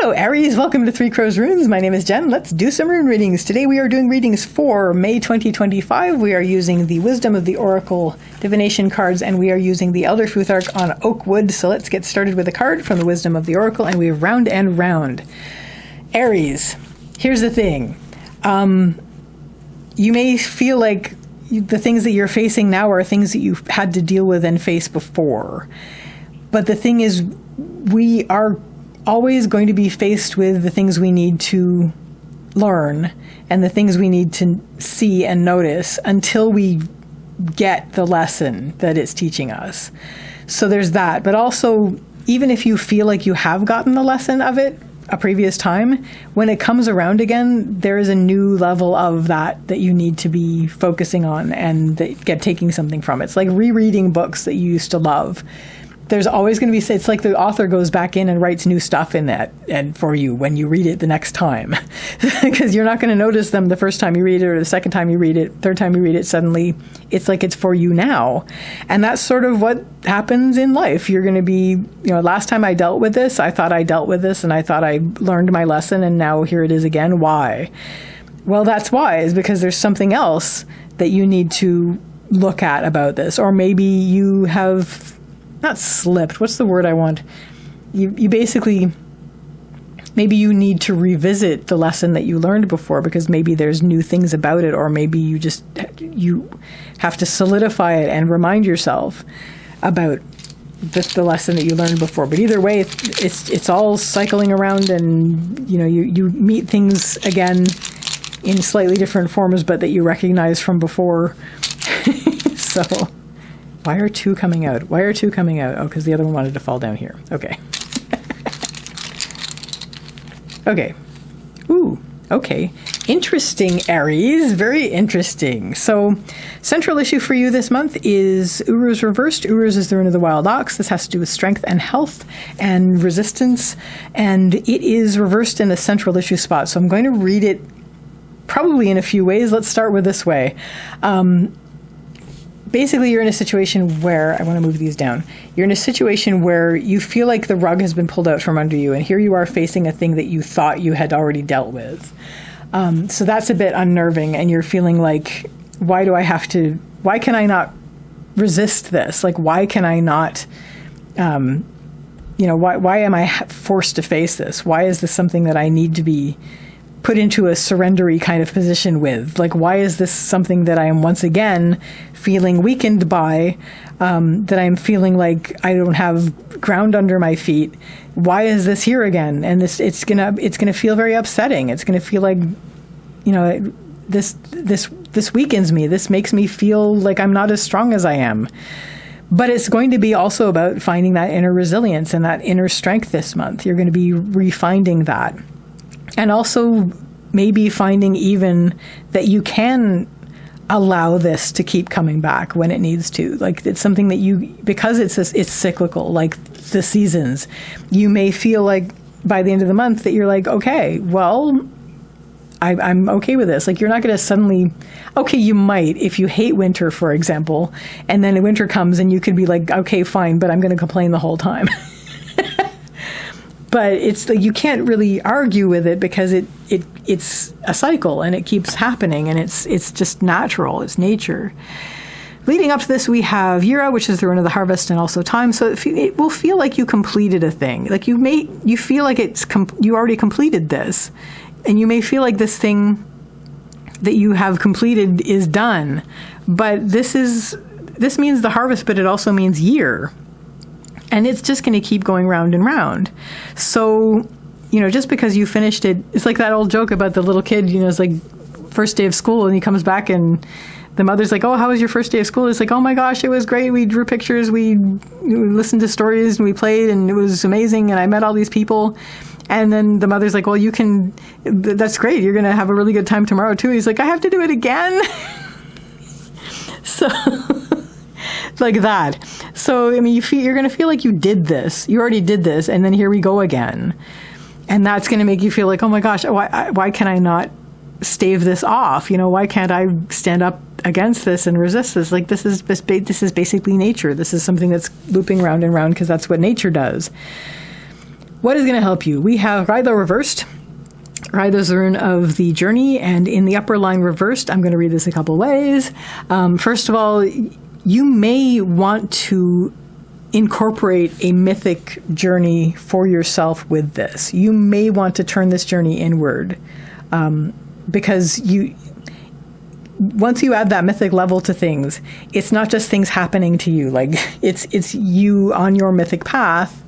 Hello Aries, welcome to Three Crows Runes. My name is Jen. Let's do some rune readings. Today we are doing readings for May 2025. We are using the Wisdom of the Oracle divination cards, and we are using the Elder Futhark on oak wood. So let's get started with a card from the Wisdom of the Oracle, and we have round and round. Aries, here's the thing. You may feel like the things that you're facing now are things that you've had to deal with and face before. But the thing is, we are always going to be faced with the things we need to learn and the things we need to see and notice until we get the lesson that it's teaching us. So there's that. But also, even if you feel like you have gotten the lesson of it a previous time, when it comes around again, there is a new level of that you need to be focusing on and get taking something from it. It's like rereading books that you used to love. There's always going to be, it's like the author goes back in and writes new stuff in that and for you when you read it the next time. Because you're not going to notice them the first time you read it or the second time you read it, third time you read it, suddenly it's like it's for you now. And that's sort of what happens in life. You're going to be, last time I dealt with this, I thought I dealt with this and I thought I learned my lesson and now here it is again. Why? Well, that's why, is because there's something else that you need to look at about this. Or maybe you have not slipped. What's the word I want? You basically, maybe you need to revisit the lesson that you learned before because maybe there's new things about it, or maybe you have to solidify it and remind yourself about the lesson that you learned before. But either way, it's all cycling around, and you meet things again in slightly different forms, but that you recognize from before. So. Why are two coming out? Why are two coming out? Oh, because the other one wanted to fall down here. Okay. Okay. Ooh, okay. Interesting, Aries. Very interesting. So, central issue for you this month is Uruz reversed. Uruz is the rune of the wild ox. This has to do with strength and health and resistance. And it is reversed in the central issue spot. So I'm going to read it probably in a few ways. Let's start with this way. Basically, you're in a situation where, I want to move these down, you're in a situation where you feel like the rug has been pulled out from under you, and here you are facing a thing that you thought you had already dealt with. So that's a bit unnerving, and you're feeling like, why can I not resist this? Like, why can I not, why am I forced to face this? Why is this something that I need to be put into a surrendery kind of position with? Like, why is this something that I am once again feeling weakened by, that I'm feeling like I don't have ground under my feet? Why is this here again? And it's gonna feel very upsetting. It's gonna feel like, this weakens me. This makes me feel like I'm not as strong as I am. But it's going to be also about finding that inner resilience and that inner strength this month. You're going to be refinding that. And also maybe finding even that you can allow this to keep coming back when it needs to. Like, it's something that because it's cyclical, like the seasons, you may feel like by the end of the month that you're like, okay, well, I'm okay with this. Like, you're not going to suddenly, okay, you might if you hate winter, for example, and then winter comes and you could be like, okay, fine, but I'm going to complain the whole time. But it's like you can't really argue with it because it's a cycle and it keeps happening, and it's just natural. It's nature. Leading up to this, we have Yira, which is the rune of the harvest, and also time. So it will feel like you completed a thing. Like you feel like you already completed this, and you may feel like this thing that you have completed is done. But this means the harvest, but it also means year. And it's just going to keep going round and round. So, just because you finished it, it's like that old joke about the little kid, it's like first day of school and he comes back and the mother's like, oh, how was your first day of school? It's like, oh my gosh, it was great. We drew pictures, we listened to stories, and we played, and it was amazing. And I met all these people. And then the mother's like, well, that's great. You're going to have a really good time tomorrow too. He's like, I have to do it again. So... like that. So, you're going to feel like you did this. You already did this, and then here we go again. And that's going to make you feel like, oh my gosh, why can I not stave this off? Why can't I stand up against this and resist this? Like, this is basically nature. This is something that's looping round and round because that's what nature does. What is going to help you? We have Raida reversed. Raida is the rune of the journey, and in the upper line reversed, I'm going to read this a couple ways. First of all, you may want to incorporate a mythic journey for yourself with this. You may want to turn this journey inward, because once you add that mythic level to things, it's not just things happening to you. Like it's you on your mythic path,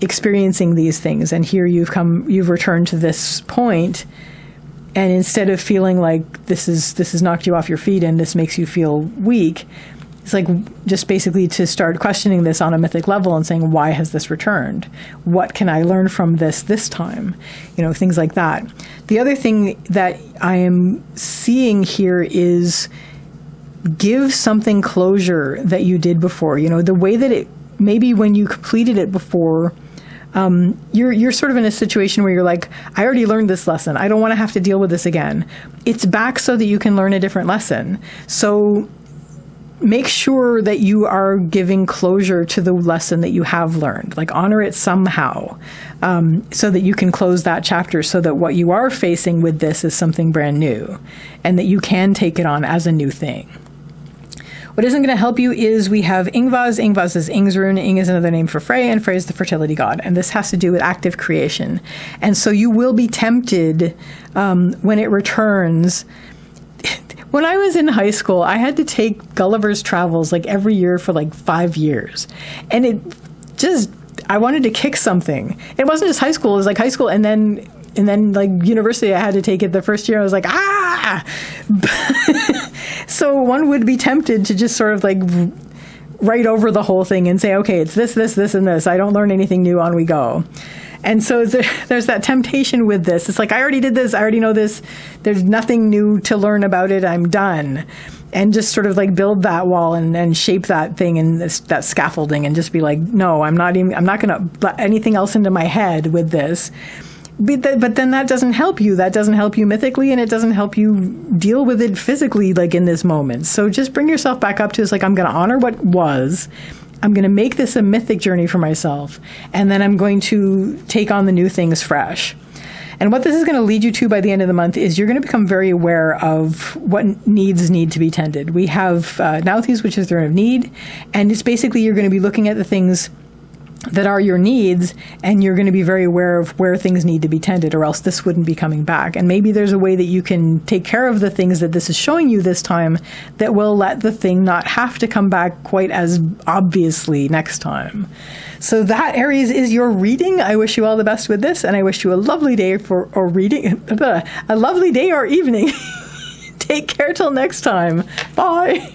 experiencing these things. And here you've returned to this point, and instead of feeling like this has knocked you off your feet and this makes you feel weak, it's like just basically to start questioning this on a mythic level and saying, why has this returned? What can I learn from this time? Things like that. The other thing that I am seeing here is give something closure that you did before. The way that maybe when you completed it before, you're sort of in a situation where you're like, I already learned this lesson. I don't want to have to deal with this again. It's back so that you can learn a different lesson. So make sure that you are giving closure to the lesson that you have learned. Like honor it somehow, so that you can close that chapter, so that what you are facing with this is something brand new, and that you can take it on as a new thing. What isn't going to help you is we have Ingvaz. Ingvaz is Ing's rune. Ing is another name for Frey, and Frey is the fertility god. And this has to do with active creation. And so you will be tempted when it returns. When I was in high school, I had to take Gulliver's Travels like every year for like 5 years. And I wanted to kick something. It wasn't just high school, it was like high school and then like university, I had to take it the first year. I was like, So one would be tempted to just sort of like write over the whole thing and say, okay, it's this, and this. I don't learn anything new, on we go. And so there's that temptation with this. It's like, I already did this. I already know this. There's nothing new to learn about it. I'm done. And just sort of like build that wall and shape that thing and that scaffolding and just be like, no, I'm not going to let anything else into my head with this. But then that doesn't help you. That doesn't help you mythically, and it doesn't help you deal with it physically, like in this moment. So just bring yourself back up to, it's like, I'm going to honor what was. I'm going to make this a mythic journey for myself, and then I'm going to take on the new things fresh. And what this is going to lead you to by the end of the month is you're going to become very aware of what needs need to be tended. We have Nauthiz, which is the rune of need, and it's basically you're going to be looking at the things that are your needs, and you're going to be very aware of where things need to be tended, or else this wouldn't be coming back. And maybe there's a way that you can take care of the things that this is showing you this time that will let the thing not have to come back quite as obviously next time. So that, Aries, is your reading. I wish you all the best with this, and I wish you a lovely day a lovely day or evening. Take care till next time. Bye.